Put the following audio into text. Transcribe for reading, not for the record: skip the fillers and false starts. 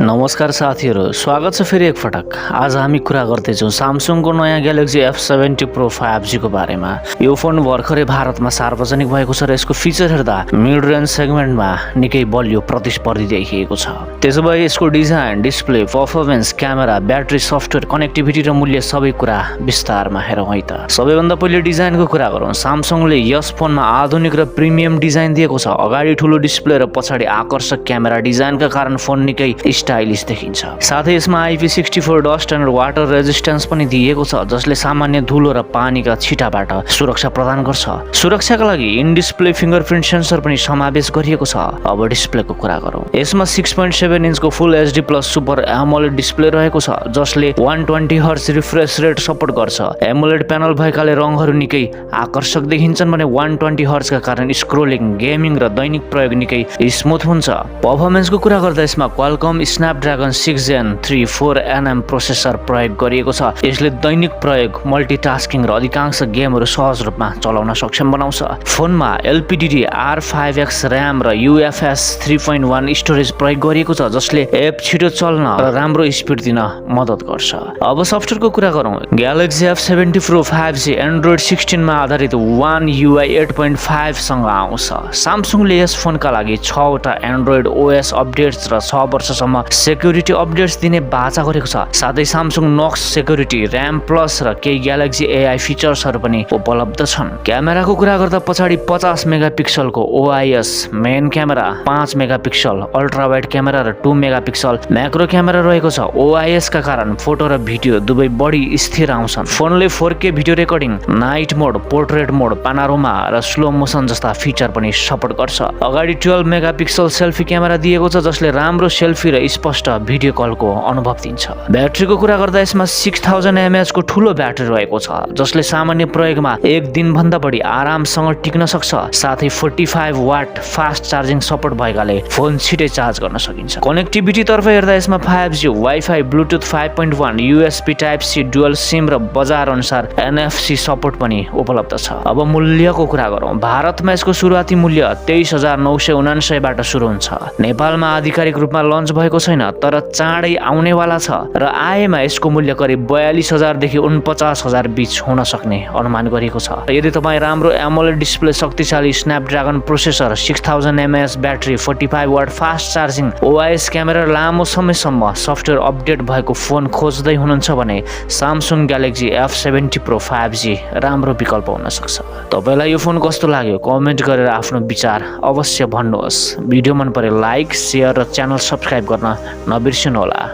नमस्कार साथीहरू, स्वागत छ फेरि एकपटक। आज हामी कुरा गर्दैछौँ सामसङको नयाँ ग्यालेक्सी F70 Pro 5G को बारेमा। यो फोन भर्खरै भारतमा सार्वजनिक भएको छ र यसको फिचर हेर्दा मिड रेन्ज सेगमेन्टमा निकै बलियो प्रतिस्पर्धी देखिएको छ। त्यसोभए यसको design, display, performance, camera, battery, software, connectivity र मूल्य सबै कुरा विस्तारमा हेरौँ है त। सबैभन्दा पहिले डिजाइनको कुरा गरौँ। सामसङले यस फोनमा आधुनिक र प्रिमियम डिजाइन दिएको छ। अगाडि ठुलो डिस्प्ले र पछाडि आकर्षक क्यामेरा डिजाइनका कारण फोन निकै स्टाइलिश देखिन्छ। साथै यसमा IP64 dust and water resistance पनि दिएको छ, जसले सामान्य धुलो र पानीका छिटाबाट सुरक्षा प्रदान गर्छ। सुरक्षाका लागि इन डिस्प्ले फिङ्गरप्रिन्ट सेन्सर पनि समावेश गरिएको छ। अब डिस्प्लेको कुरा गरौँ। यसमा 6.7 इन्चको फुल HD plus super AMOLED display रहेको छ, जसले 120 हर्ट्ज रिफ्रेश रेट सपोर्ट गर्छ। एमोलेड प्यानल भएकाले रङहरू निकै आकर्षक देखिन्छन् भने 120 हर्ट्जका कारण स्क्रोलिङ, गेमिङ र दैनिक प्रयोग निकै स्मुथ हुन्छ। पर्फर्मेन्सको कुरा गर्दा यसमा Qualcomm Snapdragon 6 Gen 3 4nm processor प्रयोग गरिएको छ। यसले दैनिक प्रयोग, मल्टिटास्किङ र अधिकांश गेमहरू सहज रूपमा चलाउन सक्षम बनाउँछ। फोनमा LPDDR5X र्याम र UFS 3.1 स्टोरेज प्रयोग गरिएको छ, जसले एप छिटो चल्न र राम्रो स्पिड दिन मद्दत गर्छ। अब सफ्टवेयरको कुरा गरौँ। Galaxy F70 Pro 5G Android 16 मा आधारित One UI 8.5 सँग आउँछ। सामसङले यस फोनका लागि 6 वटा एन्ड्रोइड OS अपडेट्स र 6 वर्षसम्म सेक्युरिटी अपडेट्स दिने बाचा गरेको छ। साथै सामसङ नक्स सेक्युरिटी, र्याम प्लस र केही ग्यालेक्सी AI फिचर्सहरू पनि उपलब्ध छन्। क्यामेराको कुरा गर्दा पछाडि 50 मेगापिक्सलको OIS main camera, 5 megapixel ultra wide camera र 2 मेगापिक्सल म्याक्रो क्यामेरा रहेको छ। OIS का कारण फोटो र भिडियो दुवै बढी स्थिर आउँछन्। फोनले 4K भिडियो रेकर्डिङ, नाइट मोड, पोर्ट्रेट मोड, पानारोमा र स्लो मोसन जस्ता फिचर पनि सपोर्ट गर्छ। अगाडि 12 मेगापिक्सल सेल्फी क्यामेरा दिएको छ, जसले राम्रो सेल्फी र स्पष्ट भिडियो कलको अनुभव दिन्छ। ब्याट्रीको कुरा गर्दा यसमा 6000 mAh को ठुलो ब्याट्री रहेको छ, जसले सामान्य प्रयोगमा एक दिनभन्दा बढी आरामसँग टिक्न सक्छ। साथै 45 वाट फास्ट चार्जिङ सपोर्ट भएकाले फोन छिटै चार्ज गर्न सकिन्छ। कनेक्टिभिटी तर्फ हेर्दा यसमा 5G, wifi, Bluetooth 5.1, USB Type-C, dual SIM र बजार अनुसार NFC सपोर्ट पनि उपलब्ध छ। अब मूल्यको कुरा गरौँ। भारतमा यसको सुरुवाती मूल्य 23,999 बाट सुरु हुन्छ। नेपालमा आधिकारिक रूपमा लन्च भएको छैन, तर चाँडै आउनेवाला छ र आएमा यसको मूल्य करिब 42,000 देखि 49,000 बीच हुन सक्ने अनुमान गरिएको छ। यदि तपाईँ राम्रो एमोलेड डिस्प्ले, शक्तिशाली Snapdragon processor, 6000 mAh battery, 45 watt fast charging, OIS camera, लामो समयसम्म सफ्टवेयर अपडेट भएको फोन खोज्दै हुनुहुन्छ भने Samsung galaxy F70 Pro 5G राम्रो विकल्प हुन सक्छ। तपाईँलाई यो फोन कस्तो लाग्यो कमेन्ट गरेर आफ्नो विचार अवश्य भन्नुहोस्। भिडियो मन परे लाइक, सेयर र च्यानल सब्स्क्राइब गर्न नबिर्सनुहोला।